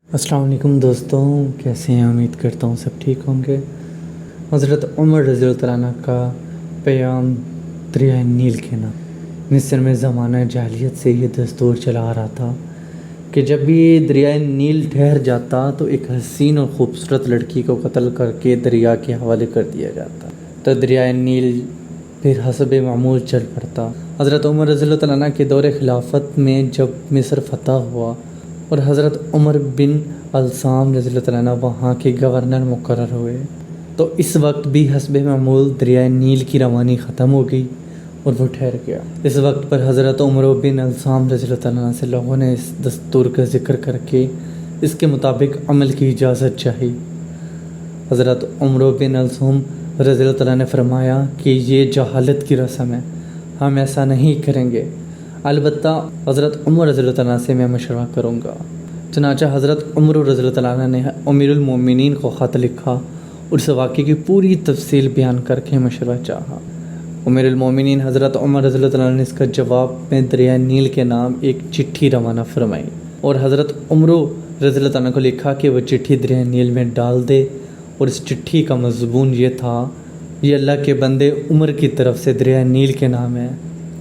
السلام علیکم دوستوں، کیسے ہیں؟ امید کرتا ہوں سب ٹھیک ہوں گے۔ حضرت عمر رضی اللہ تعالیٰ عنہ کا پیام دریائے نیل کے نام۔ مصر میں زمانہ جاہلیت سے یہ دستور چلا آ رہا تھا کہ جب بھی دریائے نیل ٹھہر جاتا تو ایک حسین اور خوبصورت لڑکی کو قتل کر کے دریا کے حوالے کر دیا جاتا، تو دریائے نیل پھر حسب معمول چل پڑتا۔ حضرت عمر رضی اللہ تعالیٰ عنہ کے دور خلافت میں جب مصر فتح ہوا اور حضرت عمر بن السام رضی اللہ تعالیٰ عنہ وہاں کے گورنر مقرر ہوئے، تو اس وقت بھی حسب معمول دریائے نیل کی روانی ختم ہو گئی اور وہ ٹھہر گیا۔ اس وقت پر حضرت عمر بن السام رضی اللہ تعالیٰ عنہ سے لوگوں نے اس دستور کا ذکر کر کے اس کے مطابق عمل کی اجازت چاہی۔ حضرت عمر بن السام رضی اللہ تعالیٰ نے فرمایا کہ یہ جہالت کی رسم ہے، ہم ایسا نہیں کریں گے، البتہ حضرت عمر رضی اللہ تعالیٰ سے میں مشورہ کروں گا۔ چنانچہ حضرت عمر رضی اللہ تعالیٰ نے امیر المومنین کو خط لکھا اور اس واقعے کی پوری تفصیل بیان کر کے مشورہ چاہا۔ امیر المومنین حضرت عمر رضی اللہ تعالیٰ نے اس کا جواب میں دریائے نیل کے نام ایک چٹھی روانہ فرمائی اور حضرت عمر رضی اللہ تعالیٰ کو لکھا کہ وہ چٹھی دریائے نیل میں ڈال دے، اور اس چٹھی کا مضمون یہ تھا: یہ اللہ کے بندے عمر کی طرف سے دریائے نیل کے نام ہے،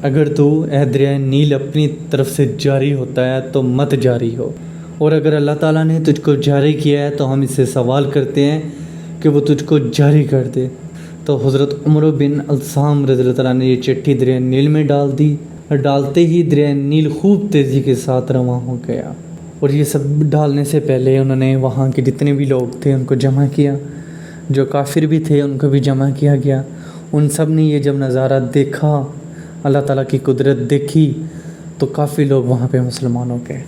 اگر تو اے دریائے نیل اپنی طرف سے جاری ہوتا ہے تو مت جاری ہو، اور اگر اللہ تعالیٰ نے تجھ کو جاری کیا ہے تو ہم اس سے سوال کرتے ہیں کہ وہ تجھ کو جاری کر دے۔ تو حضرت عمر بن السام رضی اللہ تعالیٰ نے یہ چٹھی دریائے نیل میں ڈال دی، اور ڈالتے ہی دریائے نیل خوب تیزی کے ساتھ رواں ہو گیا، اور یہ سب ڈالنے سے پہلے انہوں نے وہاں کے جتنے بھی لوگ تھے ان کو جمع کیا، جو کافر بھی تھے ان کو بھی جمع کیا گیا۔ ان سب نے یہ جب نظارہ دیکھا، اللہ تعالیٰ کی قدرت دیکھی، تو کافی لوگ وہاں پہ مسلمان ہو گئے۔